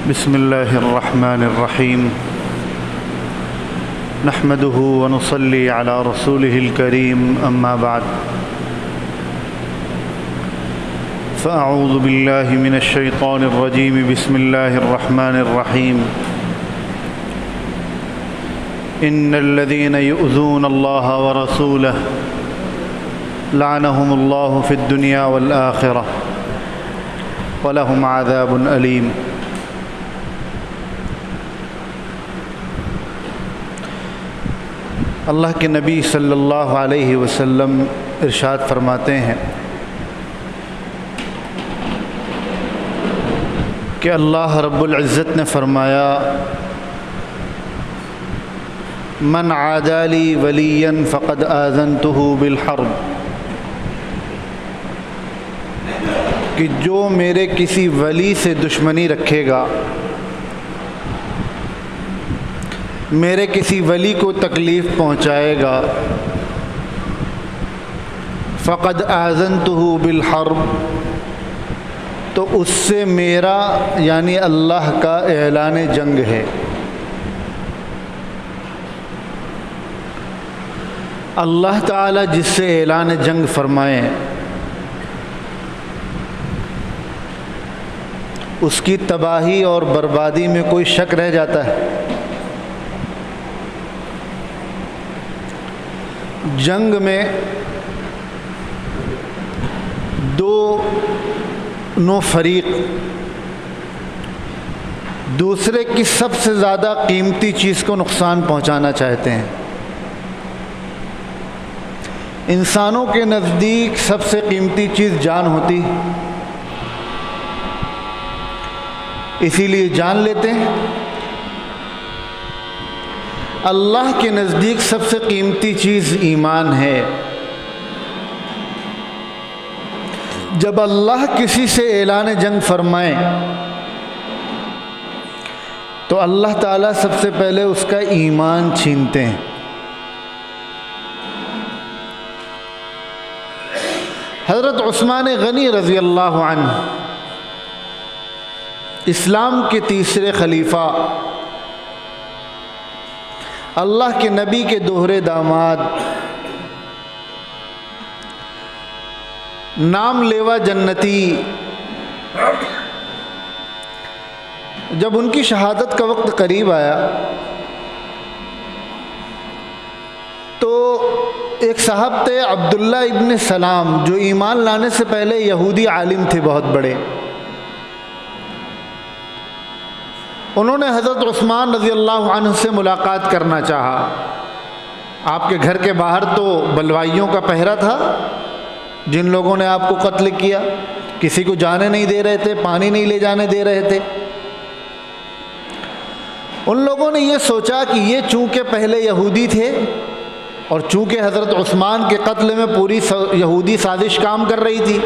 بسم الله الرحمن الرحيم نحمده ونصلي على رسوله الكريم أما بعد فأعوذ بالله من الشيطان الرجيم بسم الله الرحمن الرحيم إن الذين يؤذون الله ورسوله لعنهم الله في الدنيا والآخرة ولهم عذاب أليم۔ اللہ کے نبی صلی اللہ علیہ وسلم ارشاد فرماتے ہیں کہ اللہ رب العزت نے فرمایا من عادى لي وليا فقد آذنته بالحرب، کہ جو میرے کسی ولی سے دشمنی رکھے گا، میرے کسی ولی کو تکلیف پہنچائے گا، فقد آذنته بالحرب، تو اس سے میرا یعنی اللہ کا اعلان جنگ ہے۔ اللہ تعالیٰ جس سے اعلان جنگ فرمائے اس کی تباہی اور بربادی میں کوئی شک رہ جاتا ہے؟ جنگ میں دو فریق دوسرے کی سب سے زیادہ قیمتی چیز کو نقصان پہنچانا چاہتے ہیں۔ انسانوں کے نزدیک سب سے قیمتی چیز جان ہوتی، اسی لیے جان لیتے ہیں۔ اللہ کے نزدیک سب سے قیمتی چیز ایمان ہے۔ جب اللہ کسی سے اعلان جنگ فرمائے تو اللہ تعالیٰ سب سے پہلے اس کا ایمان چھینتے ہیں۔ حضرت عثمان غنی رضی اللہ عنہ اسلام کے تیسرے خلیفہ، اللہ کے نبی کے دوہرے داماد، نام لیوا جنتی، جب ان کی شہادت کا وقت قریب آیا تو ایک صاحب تھے عبداللہ ابن سلام، جو ایمان لانے سے پہلے یہودی عالم تھے بہت بڑے۔ انہوں نے حضرت عثمان رضی اللہ عنہ سے ملاقات کرنا چاہا۔ آپ کے گھر کے باہر تو بلوائیوں کا پہرا تھا، جن لوگوں نے آپ کو قتل کیا، کسی کو جانے نہیں دے رہے تھے، پانی نہیں لے جانے دے رہے تھے۔ ان لوگوں نے یہ سوچا کہ یہ چونکہ پہلے یہودی تھے اور چونکہ حضرت عثمان کے قتل میں پوری یہودی سازش کام کر رہی تھی،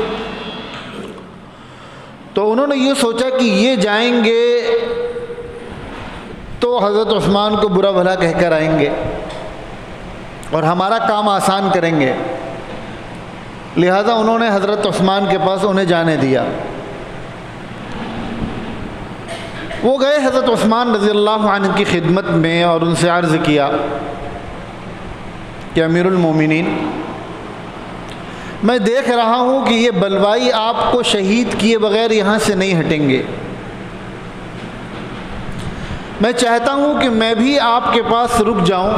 تو انہوں نے یہ سوچا کہ یہ جائیں گے تو حضرت عثمان کو برا بھلا کہہ کر آئیں گے اور ہمارا کام آسان کریں گے، لہذا انہوں نے حضرت عثمان کے پاس انہیں جانے دیا۔ وہ گئے حضرت عثمان رضی اللہ عنہ کی خدمت میں اور ان سے عرض کیا کہ امیر المومنین، میں دیکھ رہا ہوں کہ یہ بلوائی آپ کو شہید کیے بغیر یہاں سے نہیں ہٹیں گے۔ میں چاہتا ہوں کہ میں بھی آپ کے پاس رک جاؤں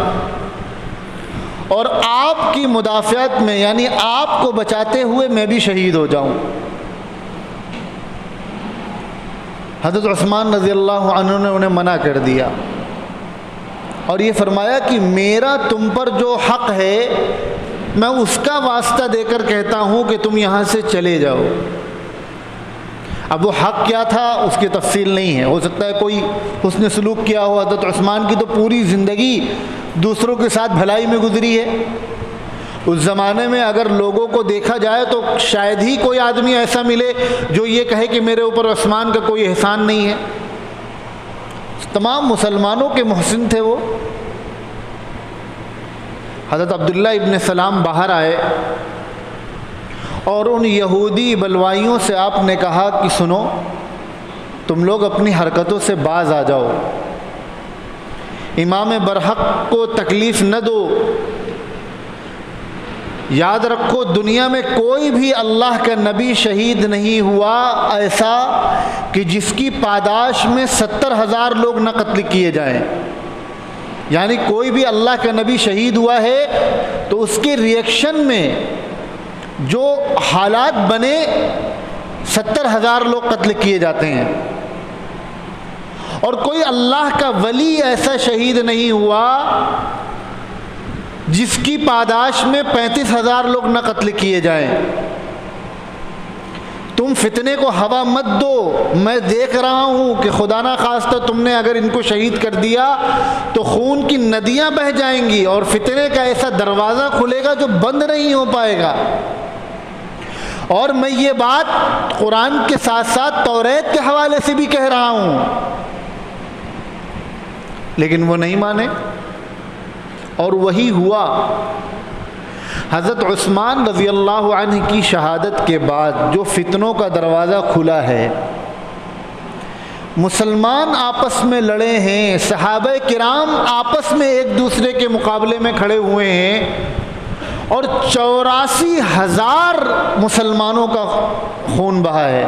اور آپ کی مدافعت میں یعنی آپ کو بچاتے ہوئے میں بھی شہید ہو جاؤں۔ حضرت عثمان رضی اللہ عنہ نے انہیں منع کر دیا اور یہ فرمایا کہ میرا تم پر جو حق ہے میں اس کا واسطہ دے کر کہتا ہوں کہ تم یہاں سے چلے جاؤ۔ اب وہ حق کیا تھا اس کی تفصیل نہیں ہے، ہو سکتا ہے کوئی حسن سلوک کیا ہو۔ حضرت عثمان کی تو پوری زندگی دوسروں کے ساتھ بھلائی میں گزری ہے۔ اس زمانے میں اگر لوگوں کو دیکھا جائے تو شاید ہی کوئی آدمی ایسا ملے جو یہ کہے کہ میرے اوپر عثمان کا کوئی احسان نہیں ہے۔ تمام مسلمانوں کے محسن تھے وہ۔ حضرت عبداللہ ابن سلام باہر آئے اور ان یہودی بلوائیوں سے آپ نے کہا کہ سنو، تم لوگ اپنی حرکتوں سے باز آ جاؤ، امام برحق کو تکلیف نہ دو۔ یاد رکھو دنیا میں کوئی بھی اللہ کا نبی شہید نہیں ہوا ایسا کہ جس کی پاداش میں 70,000 لوگ نہ قتل کیے جائیں۔ یعنی کوئی بھی اللہ کا نبی شہید ہوا ہے تو اس کے ریئیکشن میں جو حالات بنے 70,000 لوگ قتل کیے جاتے ہیں، اور کوئی اللہ کا ولی ایسا شہید نہیں ہوا جس کی پاداش میں 35,000 لوگ نہ قتل کیے جائیں۔ تم فتنے کو ہوا مت دو، میں دیکھ رہا ہوں کہ خدا نہ خواستہ تم نے اگر ان کو شہید کر دیا تو خون کی ندیاں بہہ جائیں گی اور فتنے کا ایسا دروازہ کھلے گا جو بند نہیں ہو پائے گا۔ اور میں یہ بات قرآن کے ساتھ ساتھ توریت کے حوالے سے بھی کہہ رہا ہوں، لیکن وہ نہیں مانے، اور وہی ہوا۔ حضرت عثمان رضی اللہ عنہ کی شہادت کے بعد جو فتنوں کا دروازہ کھلا ہے، مسلمان آپس میں لڑے ہیں، صحابہ کرام آپس میں ایک دوسرے کے مقابلے میں کھڑے ہوئے ہیں، اور 84,000 مسلمانوں کا خون بہا ہے۔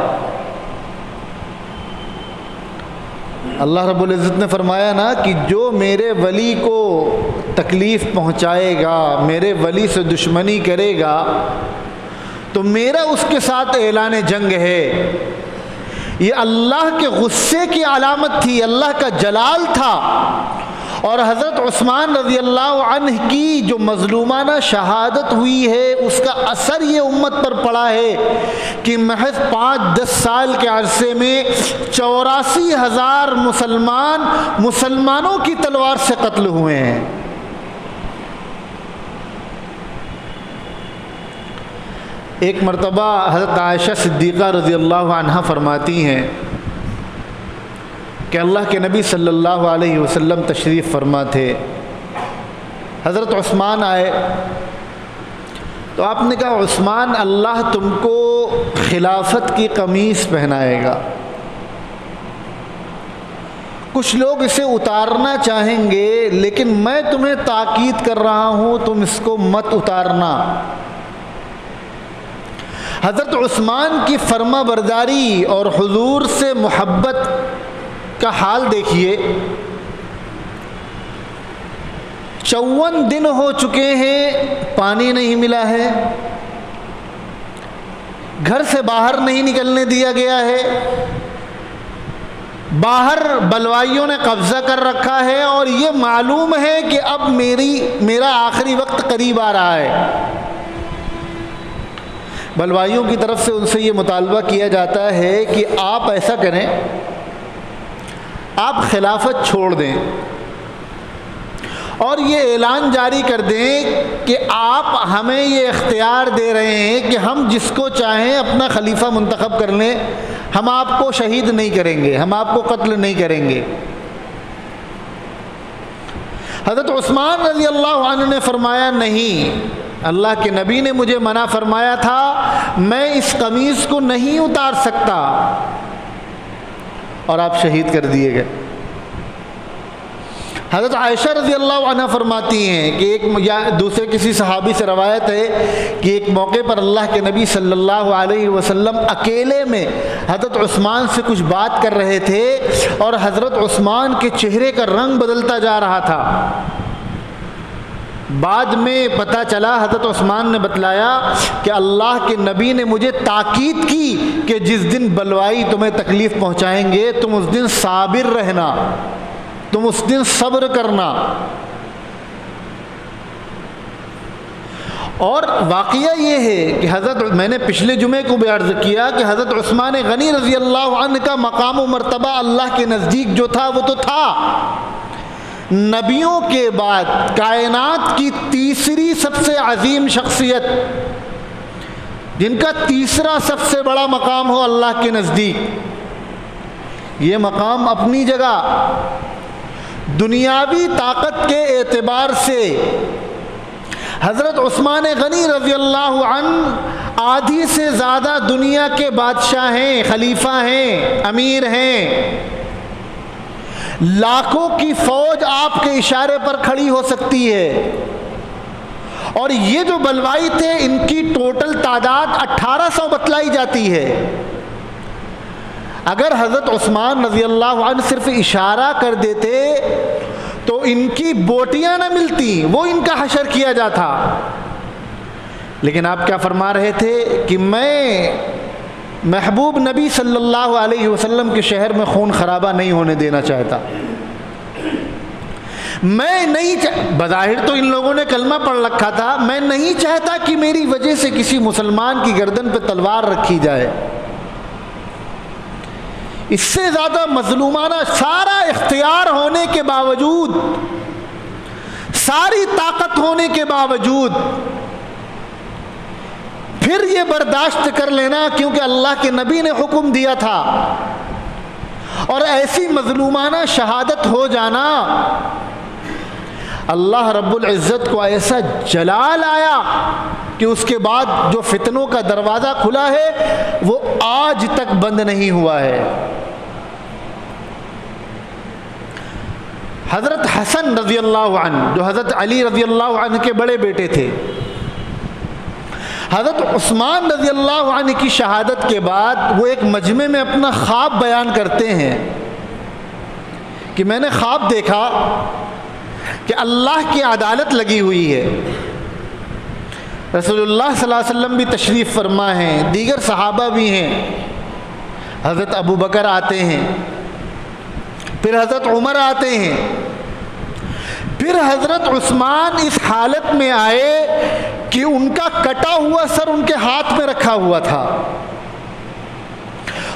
اللہ رب العزت نے فرمایا نا کہ جو میرے ولی کو تکلیف پہنچائے گا، میرے ولی سے دشمنی کرے گا، تو میرا اس کے ساتھ اعلان جنگ ہے۔ یہ اللہ کے غصے کی علامت تھی، اللہ کا جلال تھا۔ اور حضرت عثمان رضی اللہ عنہ کی جو مظلومانہ شہادت ہوئی ہے اس کا اثر یہ امت پر پڑا ہے کہ محض 5-10 سال کے عرصے میں 84,000 مسلمانوں کی تلوار سے قتل ہوئے ہیں۔ ایک مرتبہ حضرت عائشہ صدیقہ رضی اللہ عنہا فرماتی ہیں کہ اللہ کے نبی صلی اللہ علیہ وسلم تشریف فرما تھے، حضرت عثمان آئے تو آپ نے کہا عثمان اللہ تم کو خلافت کی قمیص پہنائے گا، کچھ لوگ اسے اتارنا چاہیں گے لیکن میں تمہیں تاکید کر رہا ہوں تم اس کو مت اتارنا۔ حضرت عثمان کی فرما برداری اور حضور سے محبت کا حال دیکھیے، 54 دن ہو چکے ہیں، پانی نہیں ملا ہے، گھر سے باہر نہیں نکلنے دیا گیا ہے، باہر بلوائیوں نے قبضہ کر رکھا ہے، اور یہ معلوم ہے کہ اب میرا آخری وقت قریب آ رہا ہے۔ بلوائیوں کی طرف سے ان سے یہ مطالبہ کیا جاتا ہے کہ آپ ایسا کریں، آپ خلافت چھوڑ دیں اور یہ اعلان جاری کر دیں کہ آپ ہمیں یہ اختیار دے رہے ہیں کہ ہم جس کو چاہیں اپنا خلیفہ منتخب کر لیں، ہم آپ کو شہید نہیں کریں گے، ہم آپ کو قتل نہیں کریں گے۔ حضرت عثمان رضی اللہ عنہ نے فرمایا نہیں، اللہ کے نبی نے مجھے منع فرمایا تھا، میں اس قمیص کو نہیں اتار سکتا، اور آپ شہید کر دیے گئے۔ حضرت عائشہ رضی اللہ عنہ فرماتی ہیں کہ یا دوسرے کسی صحابی سے روایت ہے کہ ایک موقع پر اللہ کے نبی صلی اللہ علیہ وسلم اکیلے میں حضرت عثمان سے کچھ بات کر رہے تھے، اور حضرت عثمان کے چہرے کا رنگ بدلتا جا رہا تھا۔ بعد میں پتہ چلا، حضرت عثمان نے بتلایا کہ اللہ کے نبی نے مجھے تاکید کی کہ جس دن بلوائی تمہیں تکلیف پہنچائیں گے تم اس دن صابر رہنا، تم اس دن صبر کرنا۔ اور واقعہ یہ ہے کہ میں نے پچھلے جمعے کو بھی عرض کیا کہ حضرت عثمان غنی رضی اللہ عنہ کا مقام و مرتبہ اللہ کے نزدیک جو تھا وہ تو تھا، نبیوں کے بعد کائنات کی تیسری سب سے عظیم شخصیت جن کا تیسرا سب سے بڑا مقام ہو اللہ کے نزدیک، یہ مقام اپنی جگہ دنیاوی طاقت کے اعتبار سے حضرت عثمان غنی رضی اللہ عنہ آدھی سے زیادہ دنیا کے بادشاہ ہیں، خلیفہ ہیں، امیر ہیں، لاکھوں کی فوج آپ کے اشارے پر کھڑی ہو سکتی ہے، اور یہ جو بلوائی تھے ان کی ٹوٹل تعداد 1800 بتلائی جاتی ہے۔ اگر حضرت عثمان رضی اللہ عنہ صرف اشارہ کر دیتے تو ان کی بوٹیاں نہ ملتی، وہ ان کا حشر کیا جاتا۔ لیکن آپ کیا فرما رہے تھے کہ میں محبوب نبی صلی اللہ علیہ وسلم کے شہر میں خون خرابہ نہیں ہونے دینا چاہتا، میں نہیں بظاہر تو ان لوگوں نے کلمہ پڑھ رکھا تھا، میں نہیں چاہتا کہ میری وجہ سے کسی مسلمان کی گردن پہ تلوار رکھی جائے۔ اس سے زیادہ مظلومانہ سارا اختیار ہونے کے باوجود، ساری طاقت ہونے کے باوجود پھر یہ برداشت کر لینا کیونکہ اللہ کے نبی نے حکم دیا تھا، اور ایسی مظلومانہ شہادت ہو جانا، اللہ رب العزت کو ایسا جلال آیا کہ اس کے بعد جو فتنوں کا دروازہ کھلا ہے وہ آج تک بند نہیں ہوا ہے۔ حضرت حسن رضی اللہ عنہ جو حضرت علی رضی اللہ عنہ کے بڑے بیٹے تھے، حضرت عثمان رضی اللہ عنہ کی شہادت کے بعد وہ ایک مجمع میں اپنا خواب بیان کرتے ہیں کہ میں نے خواب دیکھا کہ اللہ کی عدالت لگی ہوئی ہے، رسول اللہ صلی اللہ علیہ وسلم بھی تشریف فرما ہیں، دیگر صحابہ بھی ہیں، حضرت ابو بکر آتے ہیں، پھر حضرت عمر آتے ہیں، پھر حضرت عثمان اس حالت میں آئے کہ ان کا کٹا ہوا سر ان کے ہاتھ میں رکھا ہوا تھا،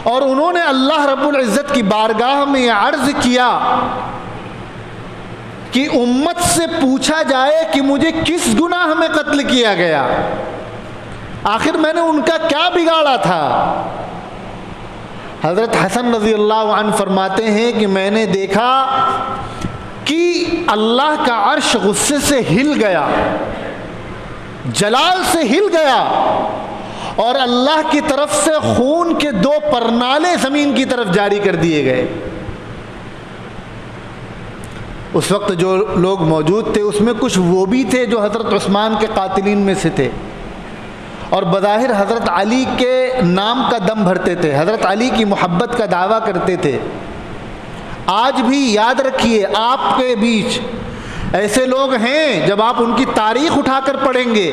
اور انہوں نے اللہ رب العزت کی بارگاہ میں عرض کیا کہ امت سے پوچھا جائے کہ مجھے کس گناہ میں قتل کیا گیا، آخر میں نے ان کا کیا بگاڑا تھا۔ حضرت حسن رضی اللہ عنہ فرماتے ہیں کہ میں نے دیکھا کہ اللہ کا عرش غصے سے ہل گیا، جلال سے ہل گیا، اور اللہ کی طرف سے خون کے 2 پرنالے زمین کی طرف جاری کر دیے گئے۔ اس وقت جو لوگ موجود تھے اس میں کچھ وہ بھی تھے جو حضرت عثمان کے قاتلین میں سے تھے، اور بظاہر حضرت علی کے نام کا دم بھرتے تھے، حضرت علی کی محبت کا دعویٰ کرتے تھے۔ آج بھی یاد رکھیے آپ کے بیچ ایسے لوگ ہیں، جب آپ ان کی تاریخ اٹھا کر پڑھیں گے،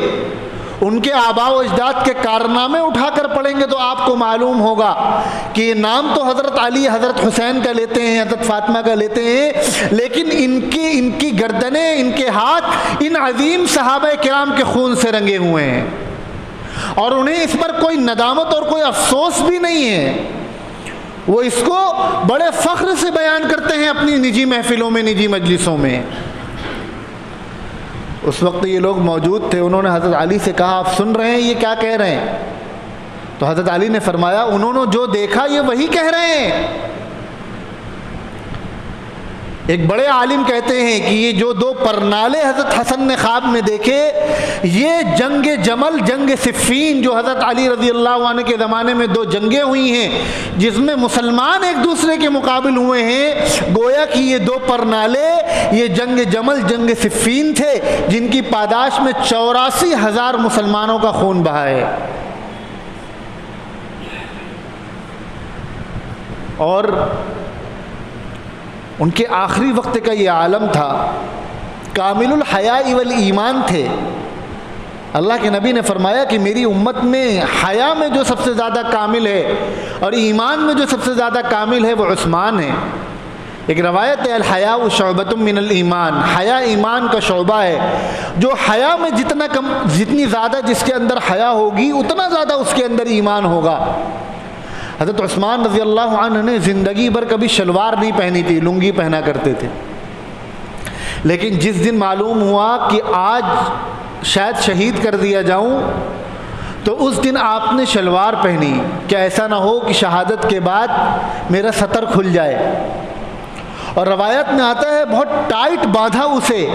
ان کے آباء و اجداد کے کارنامے اٹھا کر پڑھیں گے تو آپ کو معلوم ہوگا کہ یہ نام تو حضرت علی، حضرت حسین کا لیتے ہیں، حضرت فاطمہ کا لیتے ہیں، لیکن ان کی گردنیں، ان کے ہاتھ ان عظیم صحابہ کرام کے خون سے رنگے ہوئے ہیں، اور انہیں اس پر کوئی ندامت اور کوئی افسوس بھی نہیں ہے۔ وہ اس کو بڑے فخر سے بیان کرتے ہیں اپنی نجی محفلوں میں، نجی مجلسوں میں۔ اس وقت یہ لوگ موجود تھے، انہوں نے حضرت علی سے کہا آپ سن رہے ہیں یہ کیا کہہ رہے ہیں؟ تو حضرت علی نے فرمایا انہوں نے جو دیکھا یہ وہی کہہ رہے ہیں۔ ایک بڑے عالم کہتے ہیں کہ یہ جو 2 پرنالے حضرت حسن نے خواب میں دیکھے، یہ جنگ جمل، جنگ صفین، جو حضرت علی رضی اللہ عنہ کے زمانے میں 2 جنگیں ہوئی ہیں جس میں مسلمان ایک دوسرے کے مقابل ہوئے ہیں، گویا کہ یہ 2 پرنالے یہ جنگ جمل، جنگ صفین تھے، جن کی پاداش میں 84,000 مسلمانوں کا خون بہا ہے۔ اور ان کے آخری وقت کا یہ عالم تھا، کامل الحیاء والایمان تھے۔ اللہ کے نبی نے فرمایا کہ میری امت میں حیا میں جو سب سے زیادہ کامل ہے اور ایمان میں جو سب سے زیادہ کامل ہے وہ عثمان ہے۔ ایک روایت ہے الحیاء شعبۃ من الایمان، حیا ایمان کا شعبہ ہے، جو حیا میں جتنی زیادہ جس کے اندر حیا ہوگی اتنا زیادہ اس کے اندر ایمان ہوگا۔ حضرت عثمان رضی اللہ عنہ نے زندگی بھر کبھی شلوار نہیں پہنی تھی، لنگی پہنا کرتے تھے، لیکن جس دن معلوم ہوا کہ آج شاید شہید کر دیا جاؤں تو اس دن آپ نے شلوار پہنی کہ ایسا نہ ہو کہ شہادت کے بعد میرا سطر کھل جائے۔ اور روایت میں آتا ہے بہت ٹائٹ باندھا اسے،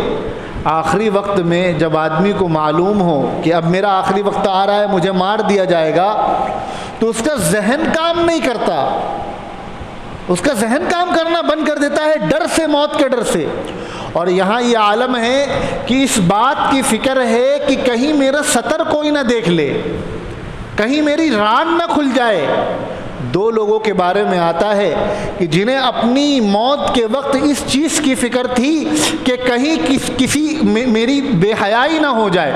آخری وقت میں جب آدمی کو معلوم ہو کہ اب میرا آخری وقت آ رہا ہے، مجھے مار دیا جائے گا، تو اس کا ذہن کام نہیں کرتا، اس کا ذہن کام کرنا بند کر دیتا ہے ڈر سے، موت کے ڈر سے۔ اور یہاں یہ عالم ہے کہ اس بات کی فکر ہے کہ کہیں میرا سطر کوئی نہ دیکھ لے، کہیں میری ران نہ کھل جائے۔ دو لوگوں کے بارے میں آتا ہے کہ جنہیں اپنی موت کے وقت اس چیز کی فکر تھی کہ کہیں کسی میری بے حیائی نہ ہو جائے۔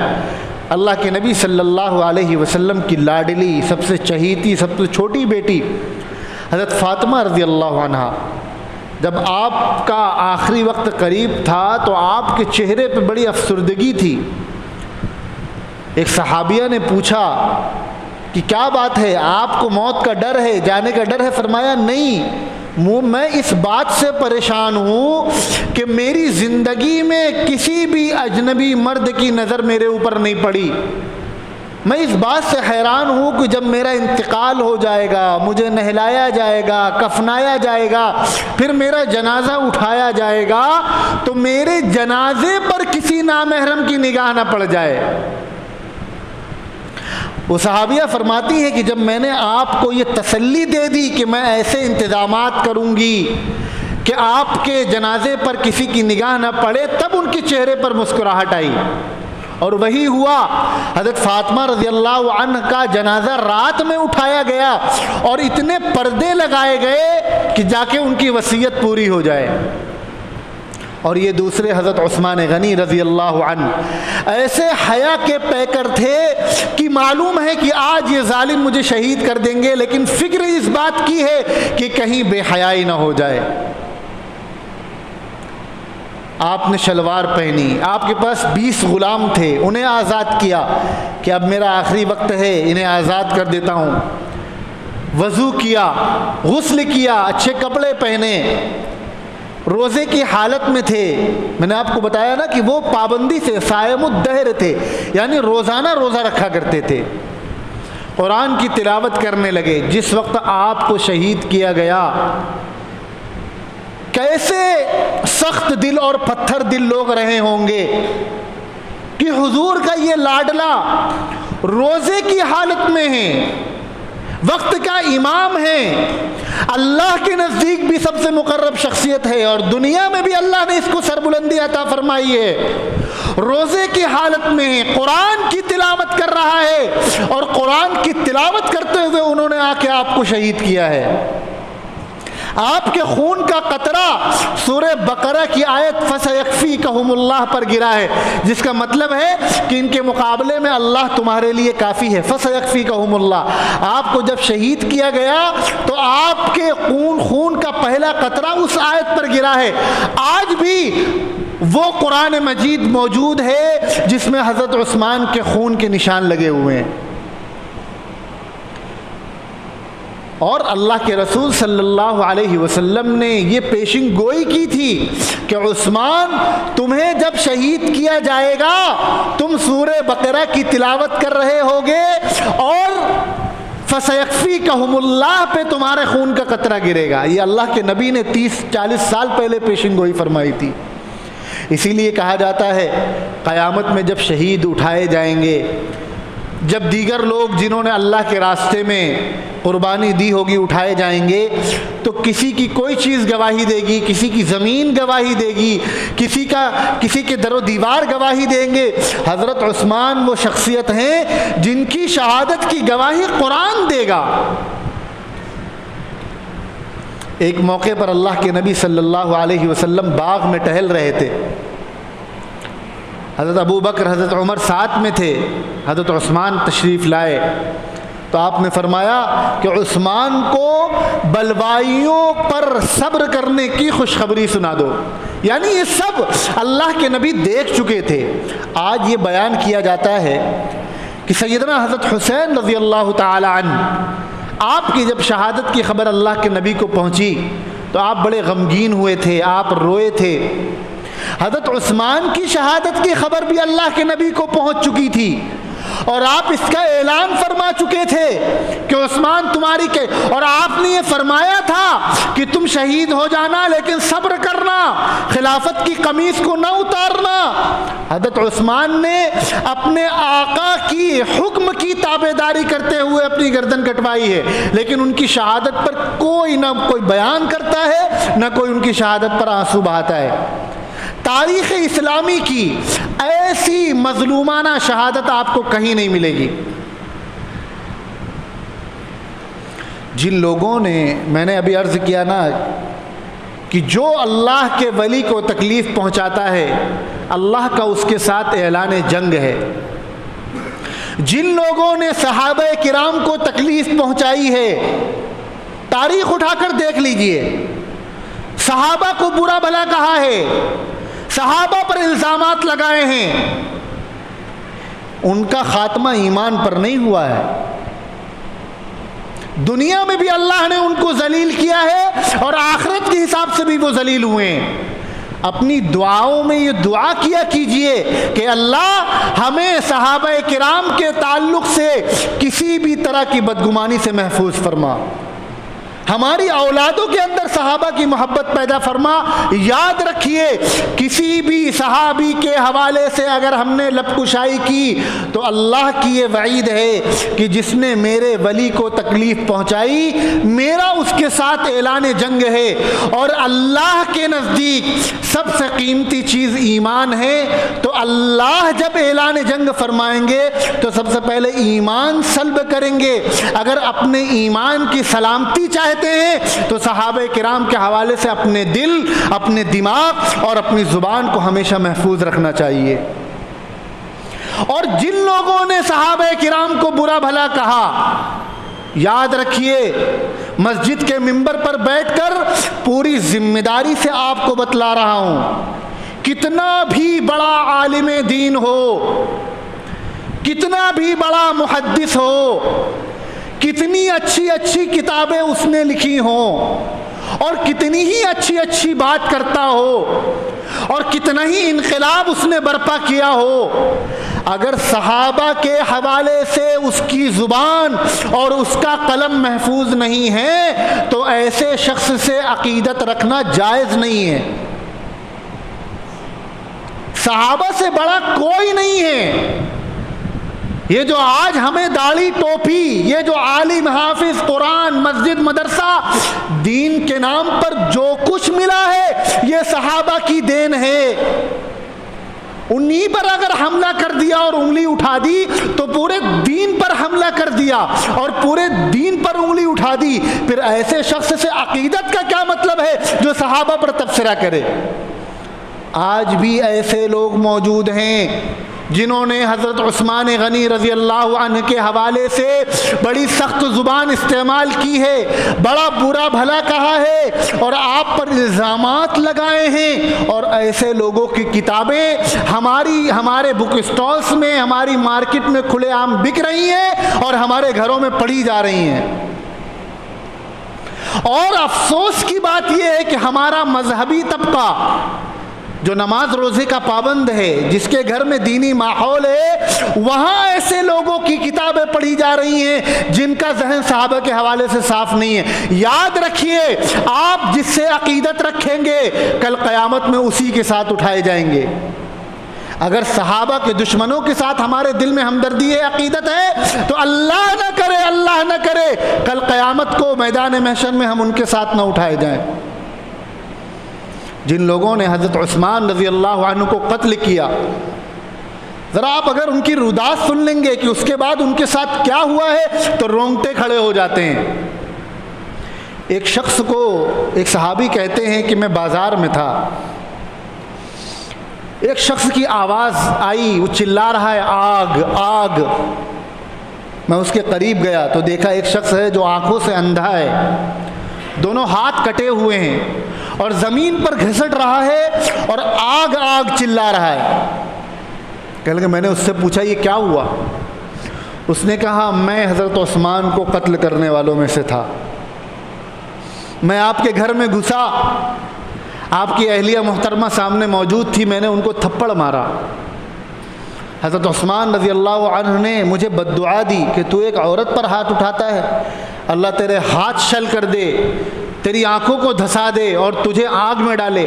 اللہ کے نبی صلی اللہ علیہ وسلم کی لاڈلی، سب سے چہیتی، سب سے چھوٹی بیٹی حضرت فاطمہ رضی اللہ عنہا، جب آپ کا آخری وقت قریب تھا تو آپ کے چہرے پہ بڑی افسردگی تھی۔ ایک صحابیہ نے پوچھا کہ کیا بات ہے، آپ کو موت کا ڈر ہے، جانے کا ڈر ہے؟ فرمایا نہیں، میں اس بات سے پریشان ہوں کہ میری زندگی میں کسی بھی اجنبی مرد کی نظر میرے اوپر نہیں پڑی۔ میں اس بات سے حیران ہوں کہ جب میرا انتقال ہو جائے گا، مجھے نہلایا جائے گا، کفنایا جائے گا، پھر میرا جنازہ اٹھایا جائے گا، تو میرے جنازے پر کسی نامحرم کی نگاہ نہ پڑ جائے۔ وہ صحابیہ فرماتی ہے کہ جب میں نے آپ کو یہ تسلی دے دی کہ میں ایسے انتظامات کروں گی کہ آپ کے جنازے پر کسی کی نگاہ نہ پڑے، تب ان کے چہرے پر مسکراہٹ آئی، اور وہی ہوا۔ حضرت فاطمہ رضی اللہ عنہ کا جنازہ رات میں اٹھایا گیا اور اتنے پردے لگائے گئے کہ جا کے ان کی وصیت پوری ہو جائے۔ اور یہ دوسرے حضرت عثمان غنی رضی اللہ عنہ ایسے حیا کے پیکر تھے کہ معلوم ہے کہ آج یہ ظالم مجھے شہید کر دیں گے، لیکن فکر اس بات کی ہے کہ کہیں بے حیائی نہ ہو جائے۔ آپ نے شلوار پہنی، آپ کے پاس 20 غلام تھے، انہیں آزاد کیا کہ اب میرا آخری وقت ہے، انہیں آزاد کر دیتا ہوں۔ وضو کیا، غسل کیا، اچھے کپڑے پہنے، روزے کی حالت میں تھے۔ میں نے آپ کو بتایا نا کہ وہ پابندی سے صائم الدہر تھے، یعنی روزانہ روزہ رکھا کرتے تھے۔ قرآن کی تلاوت کرنے لگے۔ جس وقت آپ کو شہید کیا گیا، کیسے سخت دل اور پتھر دل لوگ رہے ہوں گے کہ حضور کا یہ لاڈلا روزے کی حالت میں ہے، وقت کا امام ہے، اللہ کے نزدیک بھی سب سے مقرب شخصیت ہے، اور دنیا میں بھی اللہ نے اس کو سربلندی عطا فرمائی ہے۔ روزے کی حالت میں ہے، قرآن کی تلاوت کر رہا ہے، اور قرآن کی تلاوت کرتے ہوئے انہوں نے آ کے آپ کو شہید کیا ہے۔ آپ کے خون کا قطرہ سورہ بقرہ کی آیت فَسَيَكْفِيكَهُمُ اللَّهُ پر گرا ہے، جس کا مطلب ہے کہ ان کے مقابلے میں اللہ تمہارے لیے کافی ہے۔ فَسَيَكْفِيكَهُمُ اللَّهُ، آپ کو جب شہید کیا گیا تو آپ کے خون کا پہلا قطرہ اس آیت پر گرا ہے۔ آج بھی وہ قرآن مجید موجود ہے جس میں حضرت عثمان کے خون کے نشان لگے ہوئے ہیں، اور اللہ کے رسول صلی اللہ علیہ وسلم نے یہ پیشن گوئی کی تھی کہ عثمان، تمہیں جب شہید کیا جائے گا تم سورہ بقرہ کی تلاوت کر رہے ہوگے اور فَسَيَكْفِيكَهُمُ اللَّهُ پہ تمہارے خون کا قطرہ گرے گا۔ یہ اللہ کے نبی نے 30-40 سال پہلے پیشن گوئی فرمائی تھی۔ اسی لیے کہا جاتا ہے قیامت میں جب شہید اٹھائے جائیں گے، جب دیگر لوگ جنہوں نے اللہ کے راستے میں قربانی دی ہوگی اٹھائے جائیں گے، تو کسی کی کوئی چیز گواہی دے گی، کسی کی زمین گواہی دے گی، کسی کے در و دیوار گواہی دیں گے۔ حضرت عثمان وہ شخصیت ہیں جن کی شہادت کی گواہی قرآن دے گا۔ ایک موقع پر اللہ کے نبی صلی اللہ علیہ وسلم باغ میں ٹہل رہے تھے، حضرت ابو بکر حضرت عمر ساتھ میں تھے، حضرت عثمان تشریف لائے تو آپ نے فرمایا کہ عثمان کو بلوائیوں پر صبر کرنے کی خوشخبری سنا دو۔ یعنی یہ سب اللہ کے نبی دیکھ چکے تھے۔ آج یہ بیان کیا جاتا ہے کہ سیدنا حضرت حسین رضی اللہ تعالی عنہ، آپ کی جب شہادت کی خبر اللہ کے نبی کو پہنچی تو آپ بڑے غمگین ہوئے تھے، آپ روئے تھے۔ حضرت عثمان کی شہادت کی خبر بھی اللہ کے نبی کو پہنچ چکی تھی، اور آپ اس کا اعلان فرما چکے تھے کہ عثمان تمہاری اور آپ نے یہ فرمایا تھا کہ تم شہید ہو جانا لیکن صبر کرنا، خلافت کی قمیص کو نہ اتارنا. حضرت عثمان نے اپنے آقا کی حکم کی تابعداری کرتے ہوئے اپنی گردن کٹوائی ہے، لیکن ان کی شہادت پر کوئی نہ کوئی بیان کرتا ہے، نہ کوئی ان کی شہادت پر آنسو بہاتا ہے. تاریخ اسلامی کی ایسی مظلومانہ شہادت آپ کو کہیں نہیں ملے گی. جن لوگوں نے، میں نے ابھی عرض کیا نا کہ جو اللہ کے ولی کو تکلیف پہنچاتا ہے اللہ کا اس کے ساتھ اعلان جنگ ہے. جن لوگوں نے صحابہ کرام کو تکلیف پہنچائی ہے، تاریخ اٹھا کر دیکھ لیجئے، صحابہ کو برا بھلا کہا ہے، صحابہ پر الزامات لگائے ہیں، ان کا خاتمہ ایمان پر نہیں ہوا ہے. دنیا میں بھی اللہ نے ان کو ذلیل کیا ہے اور آخرت کے حساب سے بھی وہ ذلیل ہوئے ہیں. اپنی دعاؤں میں یہ دعا کیا کیجئے کہ اللہ ہمیں صحابہ کرام کے تعلق سے کسی بھی طرح کی بدگمانی سے محفوظ فرما، ہماری اولادوں کے اندر صحابہ کی محبت پیدا فرما. یاد رکھیے کسی بھی صحابی کے حوالے سے اگر ہم نے لب کشائی کی تو اللہ کی یہ وعید ہے کہ جس نے میرے ولی کو تکلیف پہنچائی میرا اس کے ساتھ اعلان جنگ ہے. اور اللہ کے نزدیک سب سے قیمتی چیز ایمان ہے، تو اللہ جب اعلان جنگ فرمائیں گے تو سب سے پہلے ایمان سلب کریں گے. اگر اپنے ایمان کی سلامتی چاہتے ہیں تو صحابہ کرام کے حوالے سے اپنے دل، اپنے دماغ اور اپنی زبان کو ہمیشہ محفوظ رکھنا چاہیے. اور جن لوگوں نے صحابہ کرام کو برا بھلا کہا، یاد رکھیے مسجد کے منبر پر بیٹھ کر پوری ذمہ داری سے آپ کو بتلا رہا ہوں، کتنا بھی بڑا عالم دین ہو، کتنا بھی بڑا محدث ہو، کتنی اچھی اچھی کتابیں اس نے لکھی ہوں اور کتنی ہی اچھی اچھی بات کرتا ہو اور کتنا ہی انقلاب اس نے برپا کیا ہو، اگر صحابہ کے حوالے سے اس کی زبان اور اس کا قلم محفوظ نہیں ہے تو ایسے شخص سے عقیدت رکھنا جائز نہیں ہے. صحابہ سے بڑا کوئی نہیں ہے. یہ جو آج ہمیں داڑھی ٹوپی، یہ جو عالم حافظ قرآن مسجد مدرسہ دین کے نام پر جو کچھ ملا ہے یہ صحابہ کی دین ہے. انہی پر اگر حملہ کر دیا اور انگلی اٹھا دی تو پورے دین پر حملہ کر دیا اور پورے دین پر انگلی اٹھا دی. پھر ایسے شخص سے عقیدت کا کیا مطلب ہے جو صحابہ پر تبصرہ کرے؟ آج بھی ایسے لوگ موجود ہیں جنہوں نے حضرت عثمان غنی رضی اللہ عنہ کے حوالے سے بڑی سخت زبان استعمال کی ہے، بڑا برا بھلا کہا ہے اور آپ پر الزامات لگائے ہیں. اور ایسے لوگوں کی کتابیں ہمارے بک اسٹالز میں، ہماری مارکیٹ میں کھلے عام بک رہی ہیں اور ہمارے گھروں میں پڑھی جا رہی ہیں. اور افسوس کی بات یہ ہے کہ ہمارا مذہبی طبقہ جو نماز روزے کا پابند ہے، جس کے گھر میں دینی ماحول ہے، وہاں ایسے لوگوں کی کتابیں پڑھی جا رہی ہیں جن کا ذہن صحابہ کے حوالے سے صاف نہیں ہے. یاد رکھیے آپ جس سے عقیدت رکھیں گے کل قیامت میں اسی کے ساتھ اٹھائے جائیں گے. اگر صحابہ کے دشمنوں کے ساتھ ہمارے دل میں ہمدردی ہے، عقیدت ہے، تو اللہ نہ کرے کل قیامت کو میدان محشر میں ہم ان کے ساتھ نہ اٹھائے جائیں. جن لوگوں نے حضرت عثمان رضی اللہ عنہ کو قتل کیا، ذرا آپ اگر ان کی رودات سن لیں گے کہ اس کے بعد ان کے ساتھ کیا ہوا ہے تو رونگٹے کھڑے ہو جاتے ہیں. ایک شخص کو ایک صحابی کہتے ہیں کہ میں بازار میں تھا، ایک شخص کی آواز آئی، وہ چلا رہا ہے آگ آگ. میں اس کے قریب گیا تو دیکھا ایک شخص ہے جو آنکھوں سے اندھا ہے، دونوں ہاتھ کٹے ہوئے ہیں اور زمین پر گھسٹ رہا ہے اور آگ آگ چلا رہا ہے. کہنے لگے، میں نے اس سے پوچھا یہ کیا ہوا؟ اس نے کہا میں حضرت عثمان کو قتل کرنے والوں میں سے تھا. میں آپ کے گھر میں گھسا، آپ کی اہلیہ محترمہ سامنے موجود تھی، میں نے ان کو تھپڑ مارا. حضرت عثمان رضی اللہ عنہ نے مجھے بددعا دی کہ تو ایک عورت پر ہاتھ اٹھاتا ہے، اللہ تیرے ہاتھ شل کر دے، تیری آنکھوں کو دھسا دے اور تجھے آگ میں ڈالے.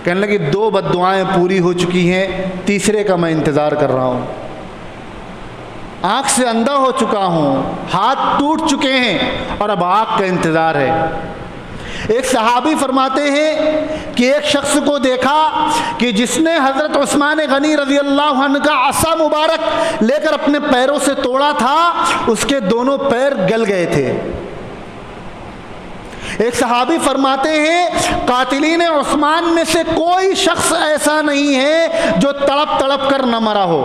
کہنے لگے 2 بددعائیں پوری ہو چکی ہیں، تیسرے کا میں انتظار کر رہا ہوں، آنکھ سے اندھا ہو چکا ہوں، ہاتھ ٹوٹ چکے ہیں اور اب آنکھ کا انتظار ہے۔ ایک صحابی فرماتے ہیں کہ ایک شخص کو دیکھا کہ جس نے حضرت عثمان غنی رضی اللہ عنہ کا عصا مبارک لے کر اپنے پیروں سے توڑا تھا، اس کے دونوں پیر گل گئے تھے۔ ایک صحابی فرماتے ہیں قاتلین عثمان میں سے کوئی شخص ایسا نہیں ہے جو تڑپ تڑپ کر نہ مرا ہو۔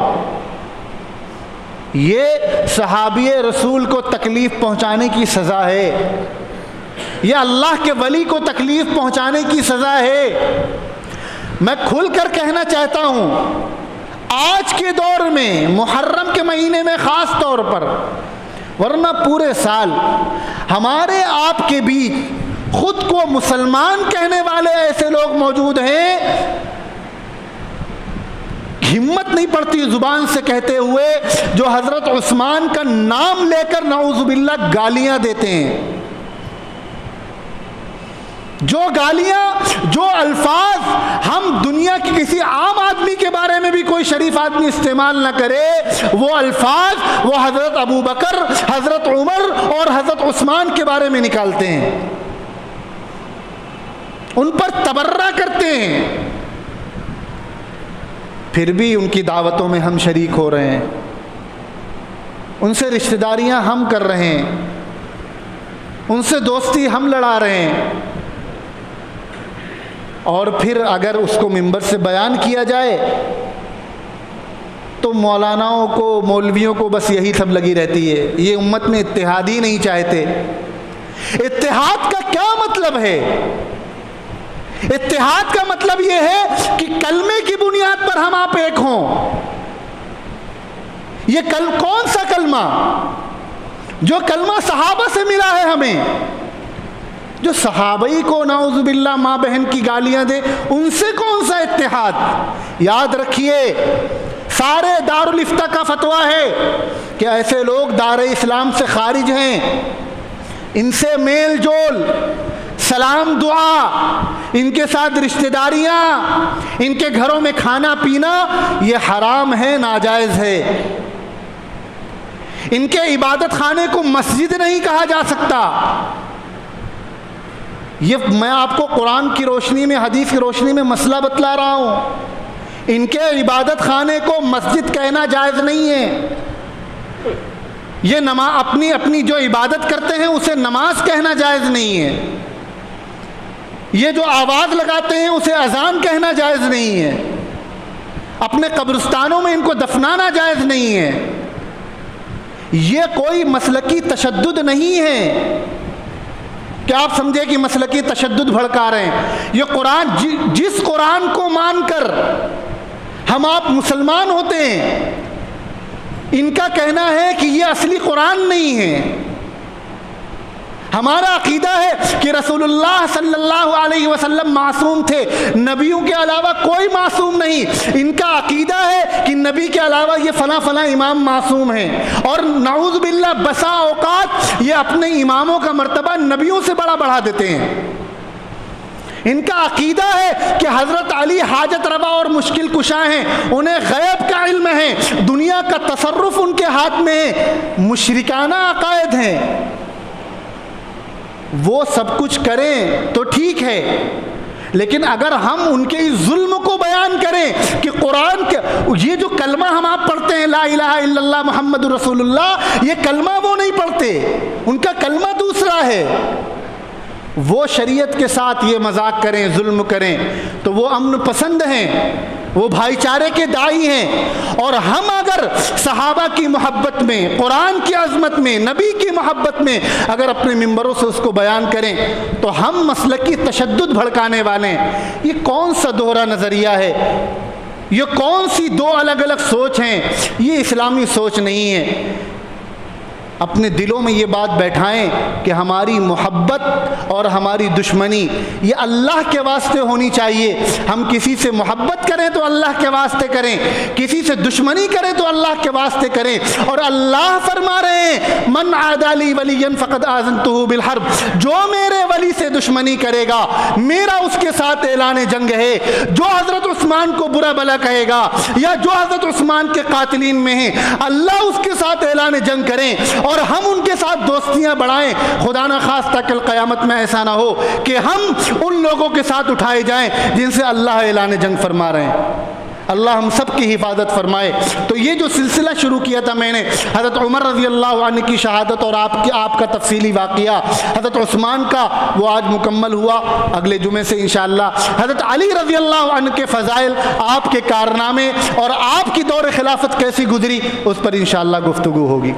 یہ صحابی رسول کو تکلیف پہنچانے کی سزا ہے، یہ اللہ کے ولی کو تکلیف پہنچانے کی سزا ہے۔ میں کھل کر کہنا چاہتا ہوں، آج کے دور میں محرم کے مہینے میں خاص طور پر، ورنہ پورے سال ہمارے آپ کے بیچ خود کو مسلمان کہنے والے ایسے لوگ موجود ہیں، ہمت نہیں پڑتی زبان سے کہتے ہوئے، جو حضرت عثمان کا نام لے کر نعوذ باللہ گالیاں دیتے ہیں۔ جو گالیاں، جو الفاظ ہم دنیا کی کسی عام آدمی کے بارے میں بھی کوئی شریف آدمی استعمال نہ کرے، وہ الفاظ وہ حضرت ابو بکر، حضرت عمر اور حضرت عثمان کے بارے میں نکالتے ہیں، ان پر تبرہ کرتے ہیں، پھر بھی ان کی دعوتوں میں ہم شریک ہو رہے ہیں، ان سے رشتہ داریاں ہم کر رہے ہیں، ان سے دوستی ہم لڑا رہے ہیں، اور پھر اگر اس کو ممبر سے بیان کیا جائے تو مولاناؤں کو، مولویوں کو بس یہی سب لگی رہتی ہے، یہ امت میں اتحاد ہی نہیں چاہتے۔ اتحاد کا کیا مطلب ہے؟ اتحاد کا مطلب یہ ہے کہ کلمے کی بنیاد پر ہم آپ ایک ہوں۔ یہ کون سا کلمہ؟ جو کلمہ صحابہ سے ملا ہے ہمیں، جو صحابی کو نعوذ باللہ ماں بہن کی گالیاں دے، ان سے کون سا اتحاد؟ یاد رکھیے، سارے دارالفتہ کا فتویٰ ہے کہ ایسے لوگ دار اسلام سے خارج ہیں، ان سے میل جول، سلام دعا، ان کے ساتھ رشتہ داریاں، ان کے گھروں میں کھانا پینا، یہ حرام ہے، ناجائز ہے۔ ان کے عبادت خانے کو مسجد نہیں کہا جا سکتا۔ یہ میں آپ کو قرآن کی روشنی میں، حدیث کی روشنی میں مسئلہ بتلا رہا ہوں۔ ان کے عبادت خانے کو مسجد کہنا جائز نہیں ہے۔ یہ اپنی جو عبادت کرتے ہیں اسے نماز کہنا جائز نہیں ہے۔ یہ جو آواز لگاتے ہیں اسے اذان کہنا جائز نہیں ہے۔ اپنے قبرستانوں میں ان کو دفنانا جائز نہیں ہے۔ یہ کوئی مسلکی تشدد نہیں ہے کہ آپ سمجھے کہ مسلکی تشدد بھڑکا رہے ہیں۔ یہ قرآن، جس قرآن کو مان کر ہم آپ مسلمان ہوتے ہیں، ان کا کہنا ہے کہ یہ اصلی قرآن نہیں ہے۔ ہمارا عقیدہ ہے کہ رسول اللہ صلی اللہ علیہ وسلم معصوم تھے، نبیوں کے علاوہ کوئی معصوم نہیں۔ ان کا عقیدہ ہے کہ نبی کے علاوہ یہ فلاں فلاں امام معصوم ہیں، اور نعوذ باللہ بسا اوقات یہ اپنے اماموں کا مرتبہ نبیوں سے بڑا بڑھا دیتے ہیں۔ ان کا عقیدہ ہے کہ حضرت علی حاجت روا اور مشکل کشا ہیں، انہیں غیب کا علم ہے، دنیا کا تصرف ان کے ہاتھ میں ہے، مشرکانہ عقائد ہیں۔ وہ سب کچھ کریں تو ٹھیک ہے، لیکن اگر ہم ان کے اس ظلم کو بیان کریں کہ قرآن کے یہ جو کلمہ ہم آپ پڑھتے ہیں لا الہ الا اللہ محمد رسول اللہ، یہ کلمہ وہ نہیں پڑھتے، ان کا کلمہ دوسرا ہے، وہ شریعت کے ساتھ یہ مذاق کریں، ظلم کریں، تو وہ امن پسند ہیں، وہ بھائی چارے کے داعی ہیں۔ اور ہم اگر صحابہ کی محبت میں، قرآن کی عظمت میں، نبی کی محبت میں اگر اپنے ممبروں سے اس کو بیان کریں تو ہم مسلکی تشدد بھڑکانے والے ہیں۔ یہ کون سا دوہرا نظریہ ہے؟ یہ کون سی دو الگ الگ سوچ ہیں؟ یہ اسلامی سوچ نہیں ہے۔ اپنے دلوں میں یہ بات بیٹھائیں کہ ہماری محبت اور ہماری دشمنی یہ اللہ کے واسطے ہونی چاہیے. ہم کسی سے محبت کریں تو اللہ کے واسطے کریں, کسی سے دشمنی کریں تو اللہ کے واسطے کریں. اور اللہ فرما رہے ہیں من عادی لی ولیا فقد آذنتہ بالحرب, جو میرے ولی سے دشمنی کرے گا میرا اس کے ساتھ اعلان جنگ ہے. جو حضرت عثمان کو برا بلا کہے گا یا جو حضرت عثمان کے قاتلین میں ہیں اللہ اس کے ساتھ اعلان جنگ کریں اور ہم ان کے ساتھ دوستیاں بڑھائیں. خدا نہ خواستہ کل قیامت میں ایسا نہ ہو کہ ہم ان لوگوں کے ساتھ اٹھائے جائیں جن سے اللہ اعلان جنگ فرما رہے ہیں. اللہ ہم سب کی حفاظت فرمائے. تو یہ جو سلسلہ شروع کیا تھا میں نے حضرت عمر رضی اللہ عنہ کی شہادت اور آپ کا تفصیلی واقعہ حضرت عثمان کا, وہ آج مکمل ہوا. اگلے جمعے سے انشاءاللہ حضرت علی رضی اللہ عنہ کے فضائل, آپ کے کارنامے اور آپ کی دور خلافت کیسی گزری اس پر انشاءاللہ گفتگو ہوگی.